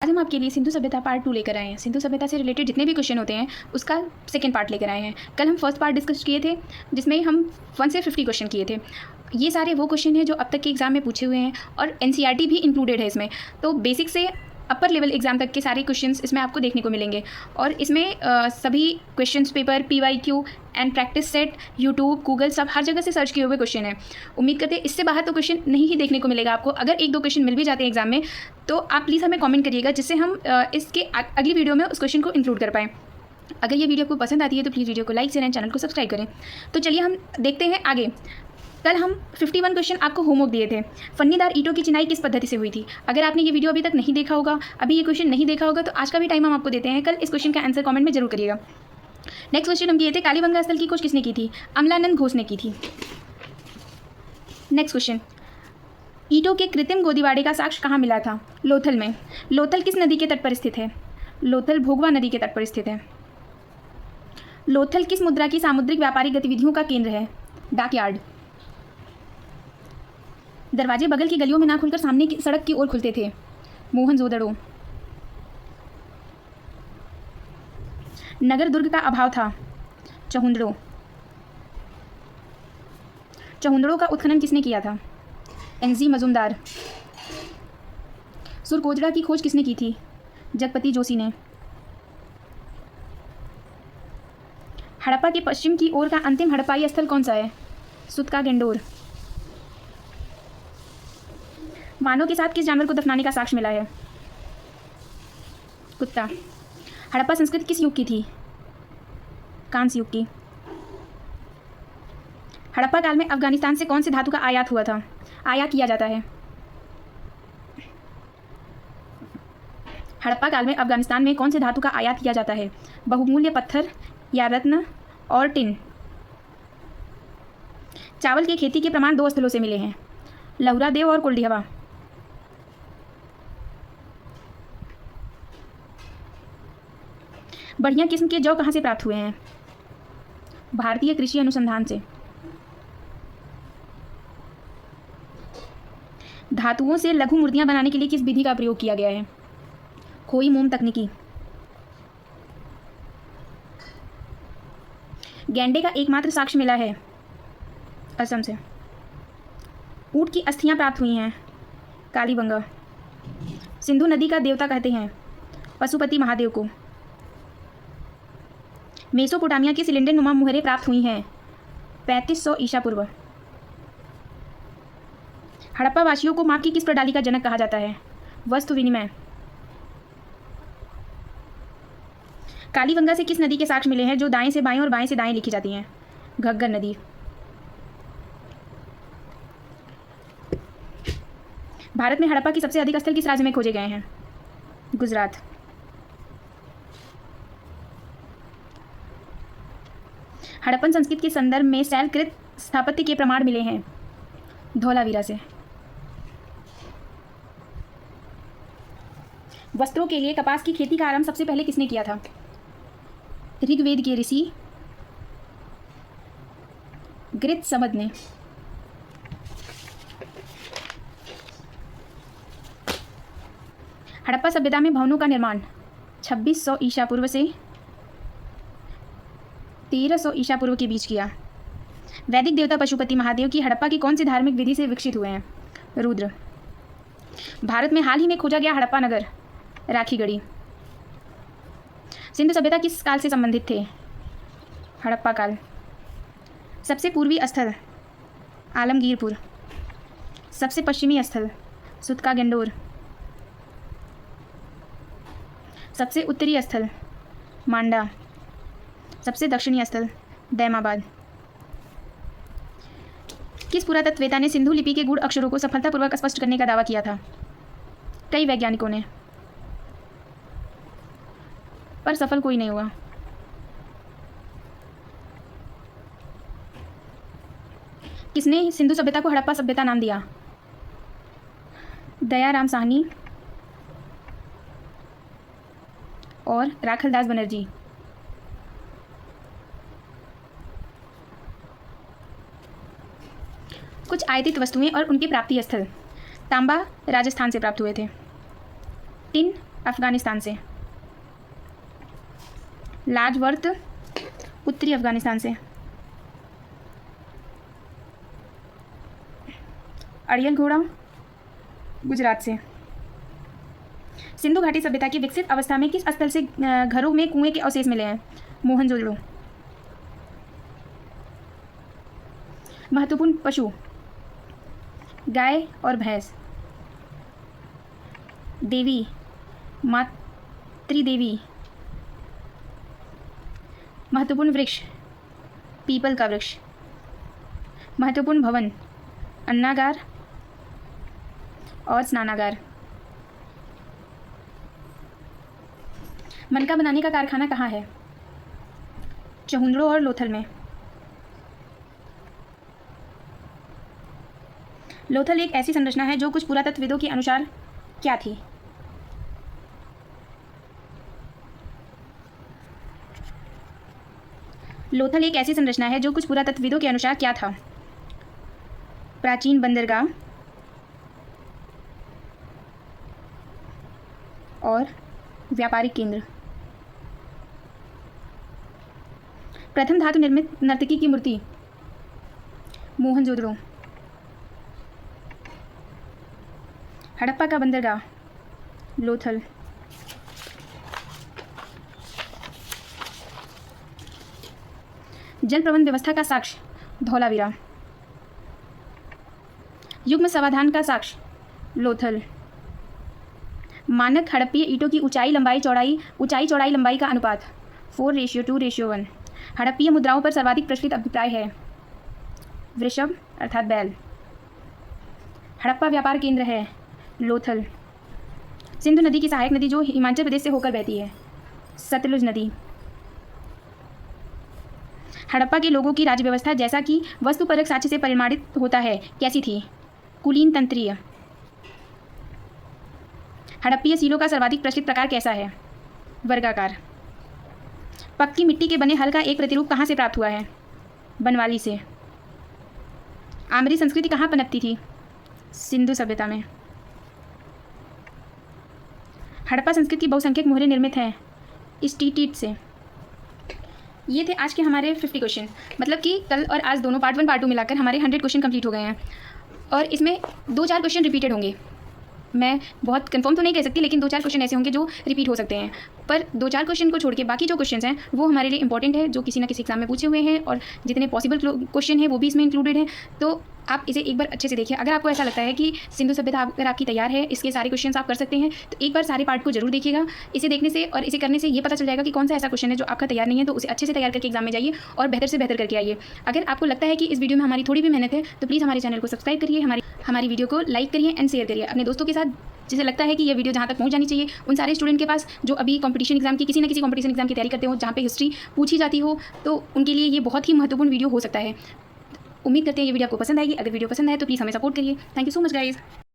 आज हम आपके लिए सिंधु सभ्यता पार्ट 2 लेकर आए हैं। सिंधु सभ्यता से रिलेटेड जितने भी क्वेश्चन होते हैं उसका सेकंड पार्ट लेकर आए हैं। कल हम फर्स्ट पार्ट डिस्कस किए थे जिसमें हम 1 से 50 क्वेश्चन किए थे। ये सारे वो क्वेश्चन हैं जो अब तक के एग्ज़ाम में पूछे हुए हैं और एनसीईआरटी भी इंक्लूडेड है इसमें। तो बेसिक से अपर लेवल एग्ज़ाम तक के सारे क्वेश्चंस इसमें आपको देखने को मिलेंगे और इसमें सभी questions paper PYQ and practice set YouTube Google सब हर जगह से सर्च किए हुए क्वेश्चन है। उम्मीद करते हैं इससे बाहर तो क्वेश्चन नहीं ही देखने को मिलेगा आपको। अगर एक दो क्वेश्चन मिल भी जाते हैं एग्जाम में तो आप प्लीज़ हमें कमेंट करिएगा जिससे हम इसके अगली वीडियो में उस क्वेश्चन को इंक्लूड कर पाएँ। अगर ये वीडियो आपको पसंद आती है तो प्लीज़ वीडियो को लाइक शेयर एंड चैनल को सब्सक्राइब करें। तो चलिए हम देखते हैं आगे। कल हम 51 क्वेश्चन आपको होमवर्क दिए थे। फन्नीदार ईंटों की चिनाई किस पद्धति से हुई थी? अगर आपने ये वीडियो अभी तक नहीं देखा होगा, अभी ये क्वेश्चन नहीं देखा होगा तो आज का भी टाइम हम आपको देते हैं। कल इस क्वेश्चन का आंसर कमेंट में जरूर करिएगा। नेक्स्ट क्वेश्चन हम किए थे, कालीबंगा स्थल की खोज किसने की थी? अमलानंद घोष ने की थी। नेक्स्ट क्वेश्चन, ईंटों के कृत्रिम गोदीवाड़े का साक्ष्य कहाँ मिला था? लोथल में। लोथल किस नदी के तट पर स्थित है? लोथल भोगवा नदी के तट पर स्थित है। लोथल किस मुद्रा की सामुद्रिक व्यापारिक गतिविधियों का केंद्र है? डाकयार्ड। दरवाजे बगल की गलियों में ना खुलकर सामने की सड़क की ओर खुलते थे। मोहनजोदड़ो। नगर दुर्ग का अभाव था। चहुंदड़ो। चहुंदड़ो का उत्खनन किसने किया था? NG मजुमदार। सुरकोजड़ा की खोज किसने की थी? जगपति जोशी ने। हड़प्पा के पश्चिम की ओर का अंतिम हड़प्पाई स्थल कौन सा है? सुत का गेंडोर। मानव के साथ किस जानवर को दफनाने का साक्ष्य मिला है? कुत्ता। हड़प्पा संस्कृति किस युग की थी? कांस्य युग की। हड़प्पा काल में अफगानिस्तान से कौन से धातु का आयात हुआ था? आयात किया जाता है। हड़प्पा काल में अफगानिस्तान में कौन से धातु का आयात किया जाता है? बहुमूल्य पत्थर या रत्न और टिन। चावल की खेती के प्रमाण 2 स्थलों से मिले हैं, लहुरा देव और कुलडीहवा। बढ़िया किस्म के जौ कहाँ से प्राप्त हुए हैं? भारतीय कृषि अनुसंधान से। धातुओं से लघु मूर्तियां बनाने के लिए किस विधि का प्रयोग किया गया है? खोई मोम तकनीकी। गैंडे का एकमात्र साक्ष्य मिला है असम से। ऊंट की अस्थियां प्राप्त हुई हैं कालीबंगा। सिंधु नदी का देवता कहते हैं पशुपति महादेव को। मेसोपोटामिया की सिलेंडर नुमा मुहरें प्राप्त हुई हैं 3500 ईसा पूर्व। हड़प्पा वासियों को माप की किस प्रणाली का जनक कहा जाता है? वस्तु विनिमय। कालीबंगा से किस नदी के साक्ष्य मिले हैं जो दाएं से बाएं और बाएं से दाएं लिखी जाती हैं? घग्गर नदी। भारत में हड़प्पा की सबसे अधिक स्थल किस राज्य में खोजे गए हैं? गुजरात। हड़प्पन संस्कृति के संदर्भ में शैलकृत स्थापत्य के प्रमाण मिले हैं धौलावीरा से। वस्त्रों के लिए कपास की खेती का आरंभ सबसे पहले किसने किया था? ऋग्वेद के ऋषि गृत्समद ने। हड़प्पा सभ्यता में भवनों का निर्माण 2600 ईसा पूर्व से 1300 ईसा पूर्व के बीच किया। वैदिक देवता पशुपति महादेव की हड़प्पा की कौन सी धार्मिक विधि से विकसित हुए हैं? रुद्र। भारत में हाल ही में खोजा गया हड़प्पा नगर राखीगढ़ी। सिंधु सभ्यता किस काल से संबंधित थे? हड़प्पा काल। सबसे पूर्वी स्थल आलमगीरपुर। सबसे पश्चिमी स्थल सुत का गेंडोर। सबसे उत्तरी स्थल मांडा। सबसे दक्षिणी स्थल दैमाबाद। किस पुरातत्ववेत्ता ने सिंधु लिपि के गूढ़ अक्षरों को सफलतापूर्वक स्पष्ट करने का दावा किया था? कई वैज्ञानिकों ने, पर सफल कोई नहीं हुआ। किसने सिंधु सभ्यता को हड़प्पा सभ्यता नाम दिया? दयाराम साहनी और राखलदास बनर्जी। कुछ आयातित वस्तुएं और उनके प्राप्ति स्थल। तांबा राजस्थान से प्राप्त हुए थे। टिन अफ़गानिस्तान से। लाजवर्थ उत्तरी अफ़गानिस्तान से। अड़ियल घोड़ा गुजरात से। सिंधु घाटी सभ्यता की विकसित अवस्था में किस स्थल से घरों में कुएं के अवशेष मिले हैं? मोहनजोदड़ो। महत्वपूर्ण पशु गाय और भैंस। देवी मातृदेवी। महत्वपूर्ण वृक्ष पीपल का वृक्ष। महत्वपूर्ण भवन अन्नागार और स्नानागार। मनका बनाने का कारखाना कहाँ है? चहुंदड़ो और लोथल में। लोथल एक ऐसी संरचना है जो कुछ पुरातत्वविदों के अनुसार क्या थी? लोथल एक ऐसी संरचना है जो कुछ पुरातत्वविदों के अनुसार क्या था? प्राचीन बंदरगाह और व्यापारिक केंद्र। प्रथम धातु निर्मित नर्तकी की मूर्ति मोहनजोदड़ो। हड़प्पा का बंदरगाह लोथल। जल प्रबंध व्यवस्था का साक्ष्य धौलावीरा। युग्म समाधान का साक्ष्य लोथल। मानक हड़प्पीय ईंटों की ऊंचाई चौड़ाई लंबाई का अनुपात 4:2:1। हड़प्पीय मुद्राओं पर सर्वाधिक प्रचलित अभिप्राय है वृषभ अर्थात बैल। हड़प्पा व्यापार केंद्र है लोथल। सिंधु नदी की सहायक नदी जो हिमाचल प्रदेश से होकर बहती है सतलुज नदी। हड़प्पा के लोगों की राज्य व्यवस्था जैसा कि वस्तुपरक साक्ष्य से परिमाणित होता है कैसी थी? कुलीन तंत्रीय। हड़प्पीय सीलों का सर्वाधिक प्रचलित प्रकार कैसा है? वर्गाकार। पक्की मिट्टी के बने हल का एक प्रतिरूप कहाँ से प्राप्त हुआ है? बनवाली से। आमरी संस्कृति कहाँ पनपती थी? सिंधु सभ्यता में। हड़प्पा संस्कृति की बहुसंख्यक मोहरें निर्मित हैं स्टीटीट से। ये थे आज के हमारे 50 क्वेश्चन। मतलब कि कल और आज दोनों पार्ट 1 पार्ट 2 मिलाकर हमारे 100 क्वेश्चन कंप्लीट हो गए हैं और इसमें 2-4 क्वेश्चन रिपीटेड होंगे। मैं बहुत कंफर्म तो नहीं कह सकती, लेकिन 2-4 क्वेश्चन ऐसे होंगे जो रिपीट हो सकते हैं। पर 2-4 क्वेश्चन को छोड़ के बाकी जो क्वेश्चन हैं वो हमारे लिए इंपॉर्टेंट है, जो किसी ना किसी एग्जाम में पूछे हुए हैं और जितने पॉसिबल क्वेश्चन हैं वो भी इसमें इंक्लूडेड हैं। तो आप इसे एक बार अच्छे से देखिए। अगर आपको ऐसा लगता है कि सिंधु सभ्यता अगर आपकी तैयार है, इसके सारे क्वेश्चन आप कर सकते हैं, तो एक बार सारे पार्ट को जरूर देखिएगा। इसे देखने से और इसे करने से ये पता चल जाएगा कि कौन सा ऐसा क्वेश्चन है जो आपका तैयार नहीं है, तो उसे अच्छे से तैयार करके एग्जाम में जाइए और बेहतर से बेहतर करके आइए। अगर आपको लगता है कि इस वीडियो में हमारी थोड़ी भी मेहनत है तो प्लीज़ हमारे चैनल को सब्सक्राइब करिए, हमारी वीडियो को लाइक करिए एंड शेयर करिए अपने दोस्तों के साथ, जिसे लगता है कि ये वीडियो जहाँ तक पहुँच जानी चाहिए उन सारे स्टूडेंट के पास जो अभी कंपटीशन एग्जाम की किसी न किसी कंपटीशन एग्जाम की तैयारी करते हो, जहाँ पे हिस्ट्री पूछी जाती हो, तो उनके लिए ये बहुत ही महत्वपूर्ण वीडियो हो सकता है। उम्मीद करते हैं ये वीडियो आपको पसंद आएगी। अगर वीडियो पसंद आए तो प्लीज़ हमें सपोर्ट करिए। Thank you so much guys.